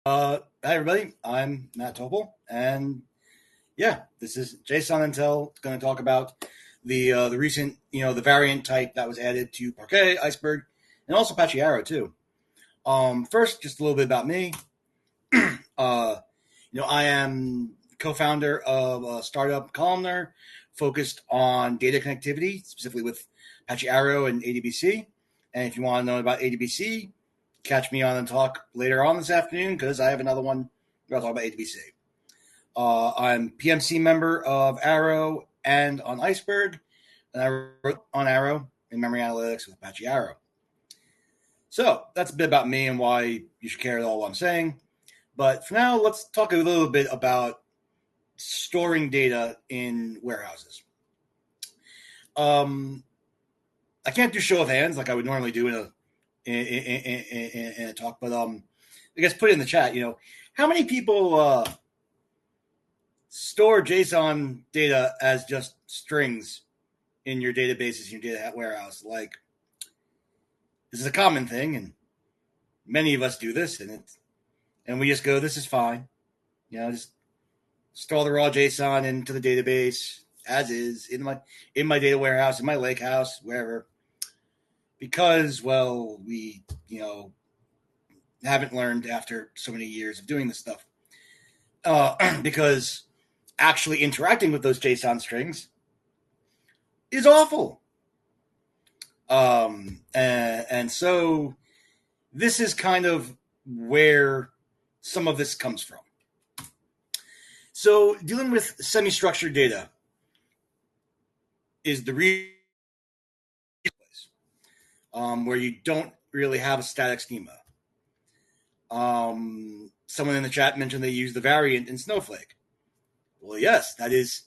Hi everybody, I'm Matt Topol, and yeah, this is JSON Intel. Going to talk about the recent, the variant type that was added to Parquet, Iceberg, and also Apache Arrow too. First, just a little bit about me. I am co-founder of a startup columnar focused on data connectivity, specifically with Apache Arrow and ADBC. And if you want to know about ADBC, catch me on a talk later on this afternoon because I have another one where I'll talk about ADBC. I'm PMC member of Arrow and on Iceberg, and I wrote on Arrow in memory analytics with Apache Arrow. So that's a bit about me and why you should care at all what I'm saying. But for now, let's talk a little bit about storing data in warehouses. I can't do show of hands like I would normally do in a talk, but I guess put it in the chat. How many people store JSON data as just strings in your databases, in your data warehouse? Like, this is a common thing, and many of us do this, and we just go, this is fine. Just store the raw JSON into the database as is in my data warehouse, in my lake house, wherever. Because, well, we, haven't learned after so many years of doing this stuff. Because actually interacting with those JSON strings is awful. And so this is kind of where some of this comes from. So dealing with semi-structured data is the real place where you don't really have a static schema. Someone in the chat mentioned they use the variant in Snowflake. Well, yes, that is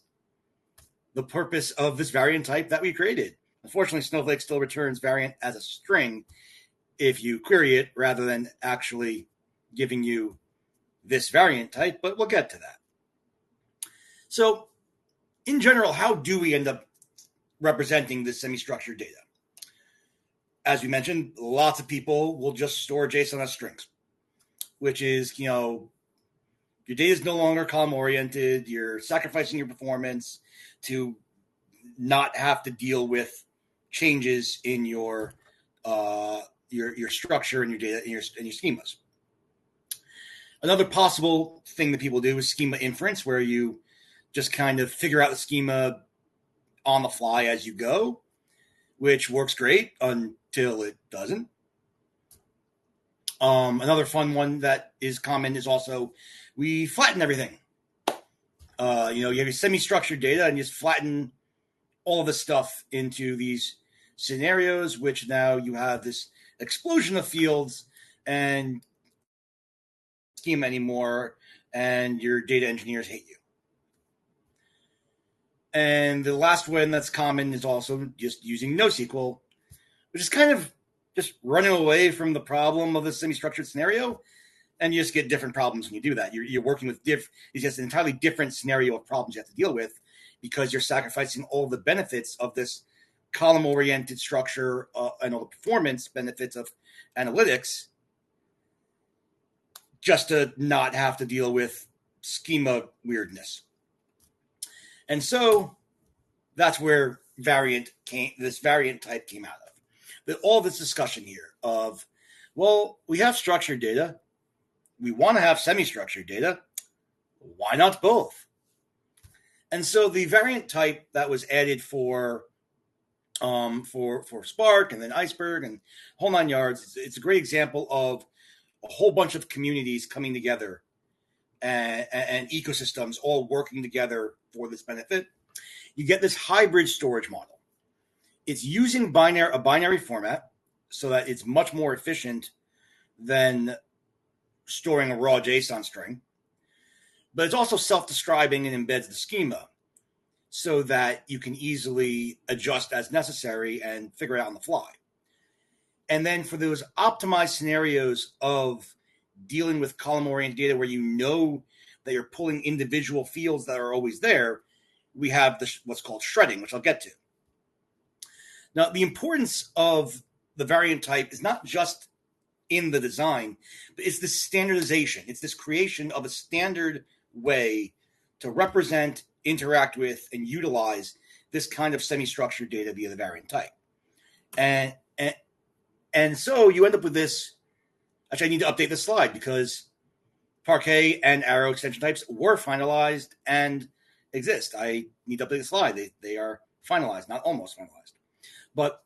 the purpose of this variant type that we created. Unfortunately, Snowflake still returns variant as a string if you query it rather than actually giving you this variant type, but we'll get to that. So, in general, how do we end up representing this semi-structured data? As we mentioned, lots of people will just store JSON as strings, which is, your data is no longer column-oriented. You're sacrificing your performance to not have to deal with changes in your structure and your data and your schemas. Another possible thing that people do is schema inference, where you just kind of figure out the schema on the fly as you go, which works great until it doesn't. Another fun one that is common is also we flatten everything. You have your semi-structured data and you just flatten all of the stuff into these scenarios, which now you have this explosion of fields and schema anymore, and your data engineers hate you. And the last one that's common is also just using NoSQL, which is kind of just running away from the problem of the semi-structured scenario, and you just get different problems when you do that. You're working with it's just an entirely different scenario of problems you have to deal with because you're sacrificing all the benefits of this column-oriented structure and all the performance benefits of analytics just to not have to deal with schema weirdness. And so that's where this variant type came out of. But all this discussion here of, well, we have structured data. We want to have semi-structured data. Why not both? And so the variant type that was added for Spark and then Iceberg and whole nine yards, it's a great example of a whole bunch of communities coming together and ecosystems all working together for this benefit. You get this hybrid storage model. It's using a binary format so that it's much more efficient than storing a raw JSON string, but it's also self-describing and embeds the schema so that you can easily adjust as necessary and figure it out on the fly. And then for those optimized scenarios of dealing with column-oriented data where you know that you're pulling individual fields that are always there, we have what's called shredding, which I'll get to. Now, the importance of the variant type is not just in the design, but it's this standardization. It's this creation of a standard way to represent, interact with, and utilize this kind of semi-structured data via the variant type. And so you end up with this. Actually, I need to update this slide because Parquet and Arrow extension types were finalized and exist. I need to update the slide. They are finalized, not almost finalized. But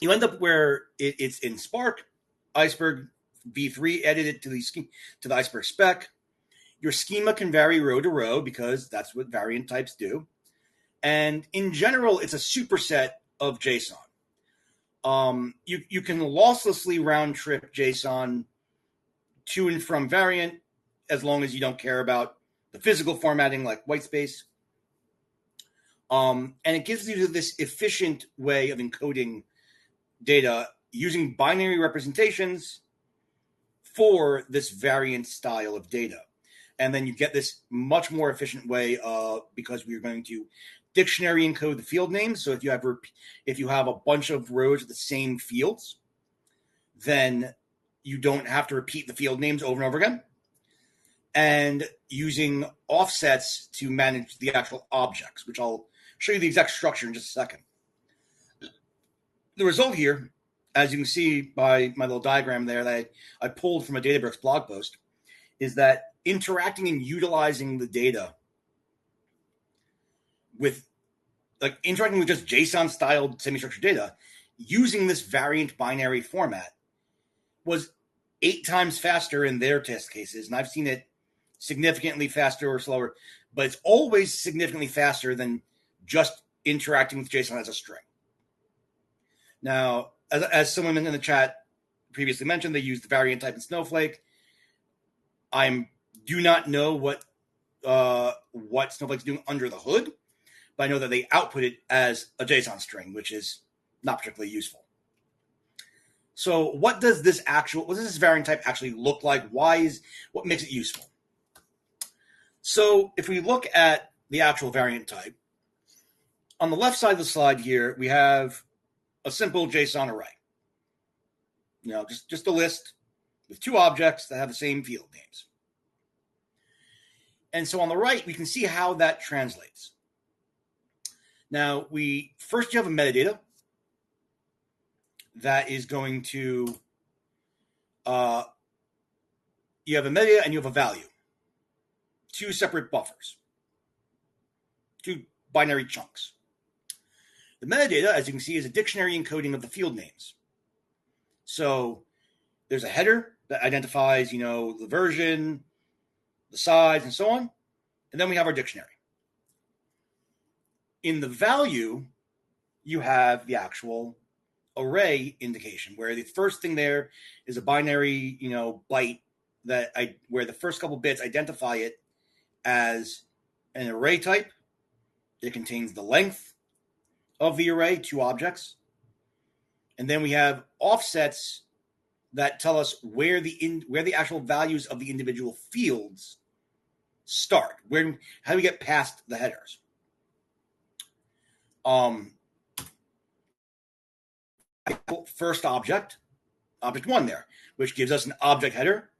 you end up where it's in Spark, Iceberg v3 edited to the Iceberg spec. Your schema can vary row to row because that's what variant types do. And in general, it's a superset of JSON. You can losslessly round trip JSON to and from variant as long as you don't care about the physical formatting like whitespace. And it gives you this efficient way of encoding data using binary representations for this variant style of data. And then you get this much more efficient way because we're going to dictionary encode the field names. So if you have a bunch of rows of the same fields, then you don't have to repeat the field names over and over again. And using offsets to manage the actual objects, which I'll show you the exact structure in just a second. The result here, as you can see by my little diagram there that I pulled from a Databricks blog post, is that interacting and utilizing the data interacting with just JSON-styled semi-structured data using this variant binary format was 8 times faster in their test cases, and I've seen it significantly faster or slower, but it's always significantly faster than just interacting with JSON as a string. Now, as someone in the chat previously mentioned, they used the variant type in Snowflake. I do not know what Snowflake's doing under the hood, but I know that they output it as a JSON string, which is not particularly useful. So what does this variant type actually look like? What makes it useful? So if we look at the actual variant type, on the left side of the slide here, we have a simple JSON array. Just a list with 2 objects that have the same field names. And so on the right, we can see how that translates. Now, you have a metadata that is going to, you have a metadata and you have a value. 2 separate buffers. 2 binary chunks. The metadata, as you can see, is a dictionary encoding of the field names. So there's a header that identifies, the version, the size, and so on. And then we have our dictionary. In the value, you have the actual array indication, where the first thing there is a binary, byte where the first couple bits identify it as an array type. It contains the length of the array, 2 objects. And then we have offsets that tell us where the actual values of the individual fields start. How do we get past the headers? First object 1 there, which gives us an object header,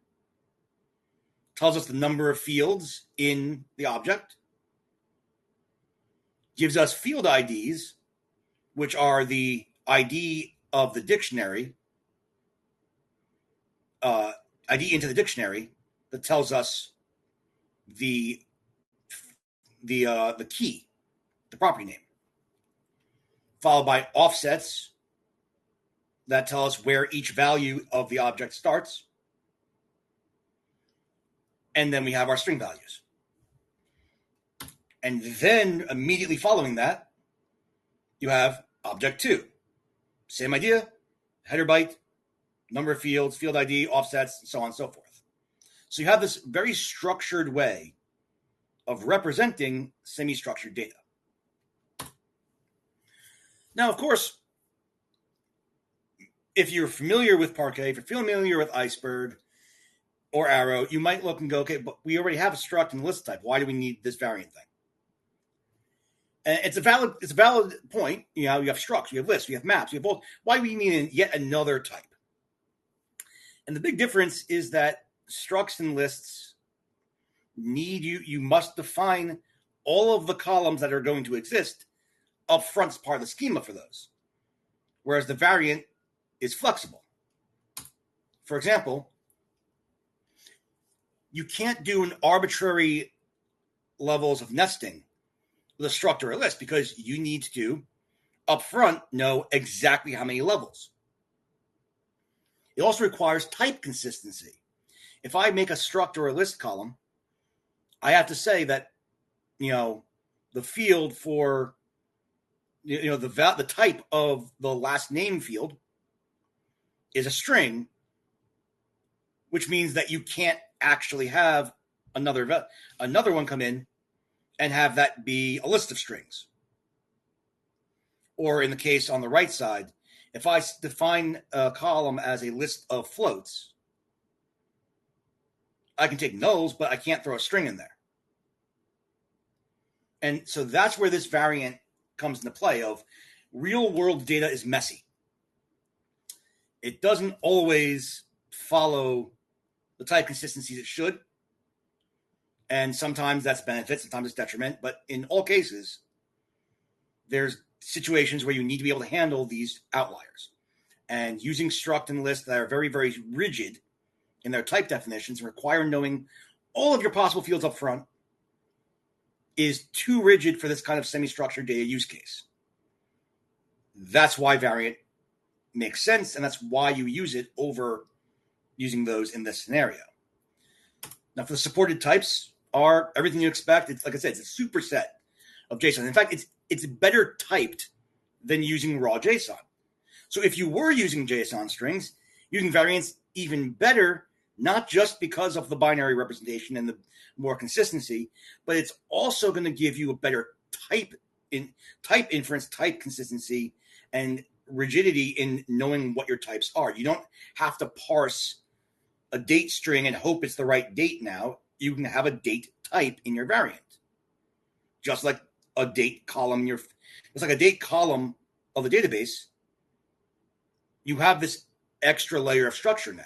tells us the number of fields in the object, gives us field IDs, which are the ID of the dictionary, ID into the dictionary that tells us the key, the property name, followed by offsets that tell us where each value of the object starts. And then we have our string values. And then immediately following that, you have object 2. Same idea, header byte, number of fields, field ID, offsets, and so on and so forth. So you have this very structured way of representing semi-structured data. Now, of course, if you're familiar with Parquet, if you're familiar with Iceberg or Arrow, you might look and go, okay, but we already have a struct and list type. Why do we need this variant thing? And it's a valid point. You have structs, you have lists, you have maps, you have both. Why do we need yet another type? And the big difference is that structs and lists you must define all of the columns that are going to exist up front as part of the schema for those. Whereas the variant is flexible. For example, you can't do an arbitrary levels of nesting with a struct or a list because you need to up front know exactly how many levels. It also requires type consistency. If I make a struct or a list column, I have to say that, the field for, the type of the last name field is a string, which means that you can't actually have another one come in and have that be a list of strings. Or in the case on the right side, if I define a column as a list of floats, I can take nulls, but I can't throw a string in there. And so that's where this variant comes into play of real world data is messy. It doesn't always follow the type consistencies it should. And sometimes that's benefit, sometimes it's detriment. But in all cases, there's situations where you need to be able to handle these outliers. And using struct and list that are very, very rigid in their type definitions require knowing all of your possible fields up front is too rigid for this kind of semi-structured data use case. That's why variant makes sense, and that's why you use it over using those in this scenario. Now, for the supported types are everything you expect. It's like I said, it's a superset of JSON. In fact, it's better typed than using raw JSON. So if you were using JSON strings, using variants even better, not just because of the binary representation and the more consistency, but it's also going to give you a better type inference, type consistency, and rigidity in knowing what your types are. You don't have to parse a date string and hope it's the right date now. You can have a date type in your variant. Just like a date column, it's like a date column of the database. You have this extra layer of structure now.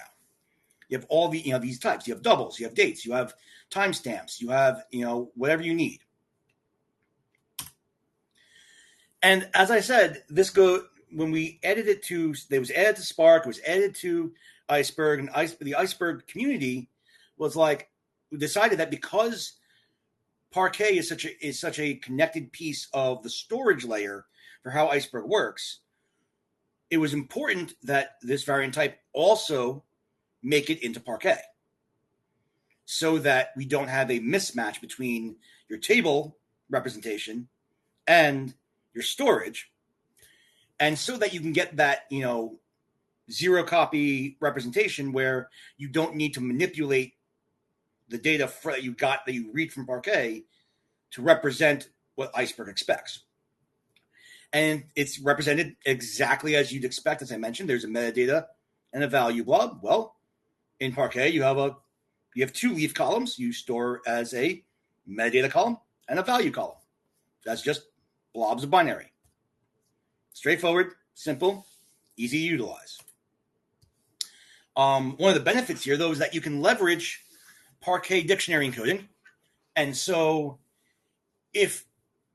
You have all the, these types. You have doubles, you have dates, you have timestamps, you have, whatever you need. And as I said, when we added it it was added to Spark, it was added to Iceberg, and the Iceberg community was like, we decided that because Parquet is such a connected piece of the storage layer for how Iceberg works, it was important that this variant type also make it into Parquet so that we don't have a mismatch between your table representation and your storage, and so that you can get that, zero copy representation where you don't need to manipulate the data that you read from Parquet to represent what Iceberg expects. And it's represented exactly as you'd expect. As I mentioned, there's a metadata and a value blob. Well, in Parquet, you have two leaf columns you store as a metadata column and a value column. That's just blobs of binary. Straightforward, simple, easy to utilize. One of the benefits here, though, is that you can leverage Parquet dictionary encoding. And so if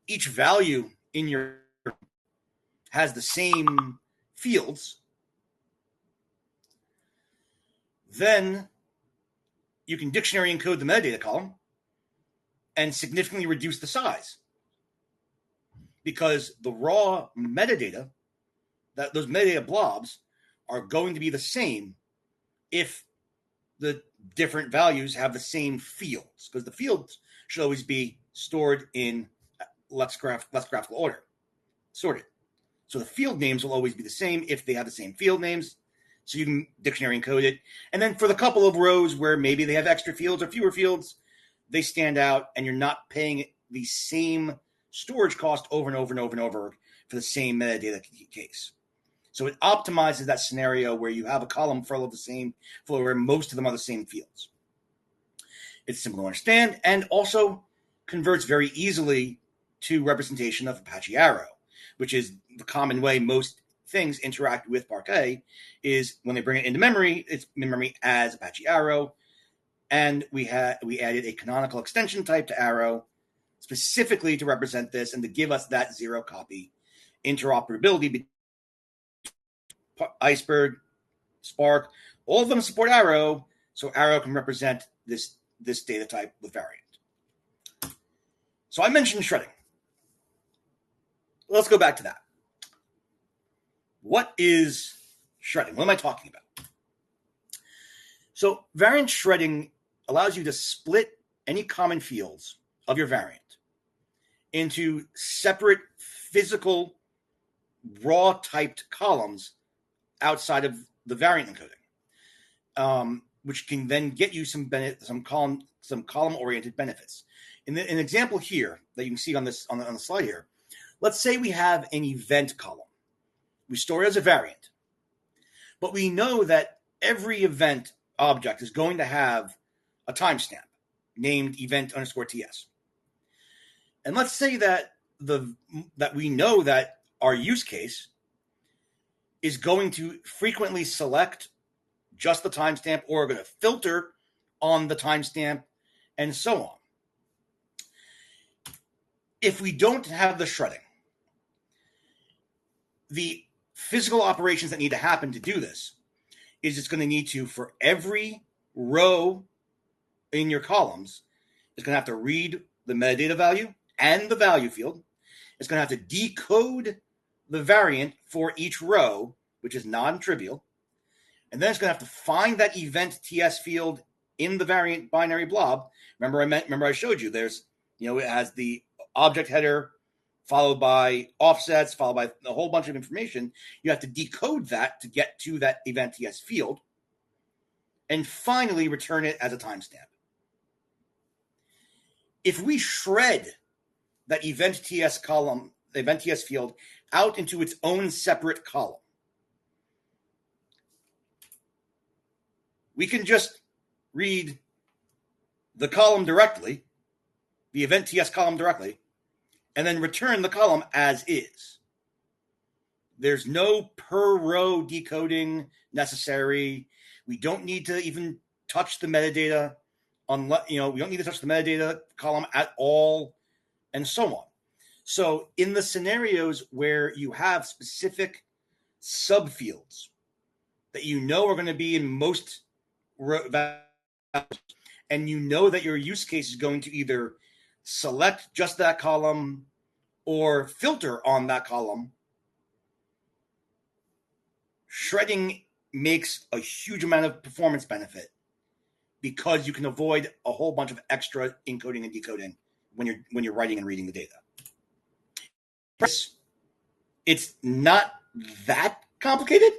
each value in your has the same fields, then you can dictionary encode the metadata column and significantly reduce the size. Because the raw metadata, those metadata blobs, are going to be the same if the different values have the same fields, because the fields should always be stored in less graphical order, sorted. So the field names will always be the same if they have the same field names. So you can dictionary encode it. And then for the couple of rows where maybe they have extra fields or fewer fields, they stand out and you're not paying the same storage cost over and over and over and over for the same metadata case. So it optimizes that scenario where you have a column full of the same, where most of them are the same fields. It's simple to understand and also converts very easily to representation of Apache Arrow, which is the common way most things interact with Parquet is when they bring it into memory, it's in memory as Apache Arrow, and we added a canonical extension type to Arrow specifically to represent this and to give us that zero copy interoperability between Iceberg, Spark, all of them support Arrow, so Arrow can represent this data type with variant. So I mentioned shredding. Let's go back to that. What is shredding? What am I talking about? So variant shredding allows you to split any common fields of your variant into separate physical raw typed columns outside of the variant encoding, which can then get you some column oriented benefits. In an example here that you can see on the slide here, let's say we have an event column. We store it as a variant, but we know that every event object is going to have a timestamp named event_ts. And let's say that we know that our use case is going to frequently select just the timestamp or going to filter on the timestamp and so on. If we don't have the shredding, the physical operations that need to happen to do this is it's going to need to, for every row in your columns, it's going to have to read the metadata value and the value field. It's going to have to decode the variant for each row, which is non-trivial. And then it's going to have to find that event TS field in the variant binary blob. Remember I showed you there's, it has the object header followed by offsets, followed by a whole bunch of information. You have to decode that to get to that event TS field and finally return it as a timestamp. If we shred that event TS column, the event TS field, out into its own separate column, we can just read the column directly, the event TS column directly, and then return the column as is. There's no per row decoding necessary. We don't need to even touch the metadata we don't need to touch the metadata column at all, and so on. So in the scenarios where you have specific subfields that are going to be in most values, and that your use case is going to either select just that column or filter on that column, shredding makes a huge amount of performance benefit because you can avoid a whole bunch of extra encoding and decoding when you're writing and reading the data. It's not that complicated.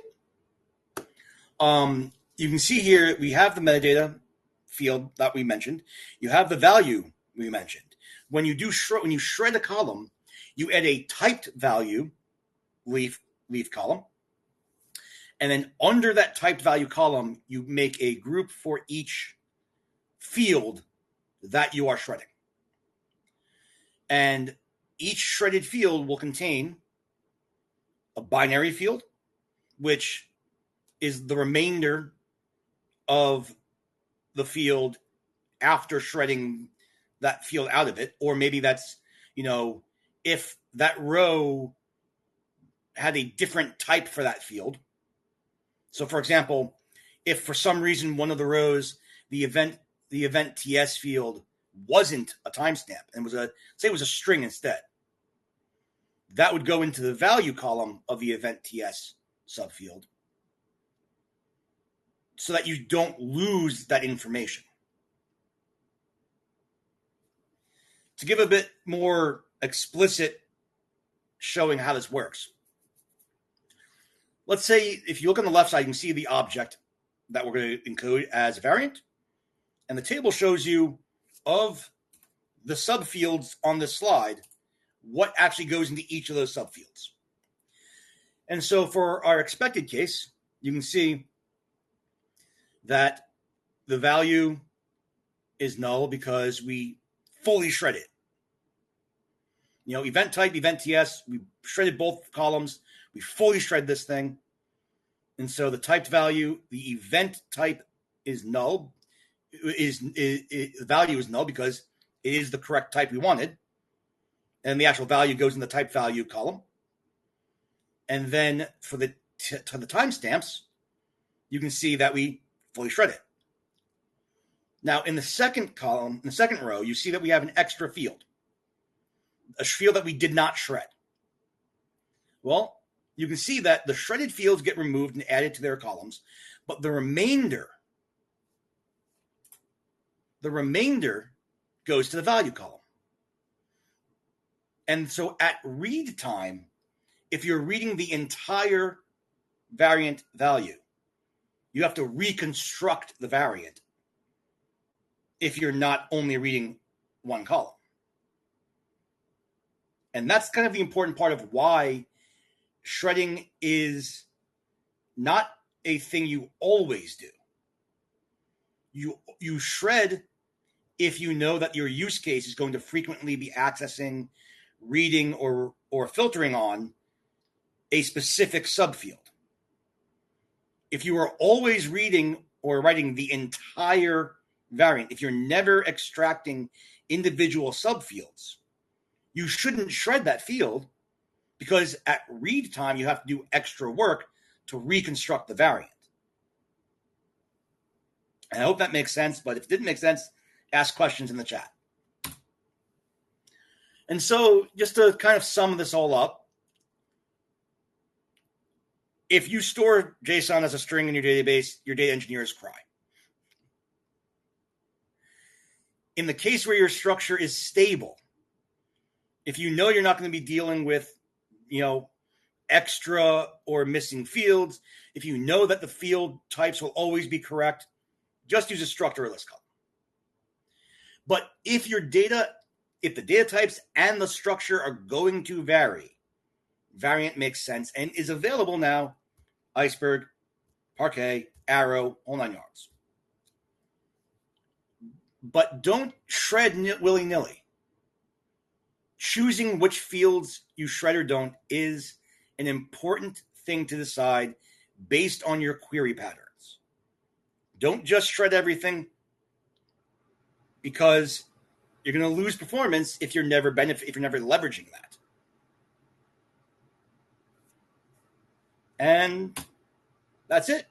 You can see here we have the metadata field that we mentioned. You have the value we mentioned. When you shred a column, you add a typed value leaf column, and then under that typed value column, you make a group for each field that you are shredding. And each shredded field will contain a binary field, which is the remainder of the field after shredding that field out of it. Or maybe that's, if that row had a different type for that field. So for example, if for some reason one of the rows, the event TS field wasn't a timestamp and was a string instead, that would go into the value column of the event TS subfield so that you don't lose that information. To give a bit more explicit showing how this works, let's say if you look on the left side, you can see the object that we're going to encode as a variant. And the table shows you of the subfields on this slide, what actually goes into each of those subfields. And so for our expected case, you can see that the value is null because we fully shred it. Event type, event TS, we shredded both columns. We fully shred this thing. And so the typed value, the event type is null. The value is null because it is the correct type we wanted. And the actual value goes in the type value column. And then for the timestamps, you can see that we fully shred it. Now, in the second column, in the second row, you see that we have an extra field, a field that we did not shred. Well, you can see that the shredded fields get removed and added to their columns, but the remainder goes to the value column. And so at read time, if you're reading the entire variant value, you have to reconstruct the variant if you're not only reading one column. And that's kind of the important part of why shredding is not a thing you always do. You shred if you know that your use case is going to frequently be accessing, reading, or filtering on a specific subfield. If you are always reading or writing the entire variant, if you're never extracting individual subfields, you shouldn't shred that field, because at read time, you have to do extra work to reconstruct the variant. And I hope that makes sense, but if it didn't make sense, ask questions in the chat. And so just to kind of sum this all up, if you store JSON as a string in your database, your data engineers cry. In the case where your structure is stable, if you know you're not going to be dealing with, extra or missing fields, if you know that the field types will always be correct, just use a struct or a list column. But if the data types and the structure are going to vary, variant makes sense and is available now. Iceberg, Parquet, Arrow, whole 9 yards. But don't shred willy-nilly. Choosing which fields you shred or don't is an important thing to decide based on your query patterns. Don't just shred everything, because you're going to lose performance if you're never leveraging that. And that's it.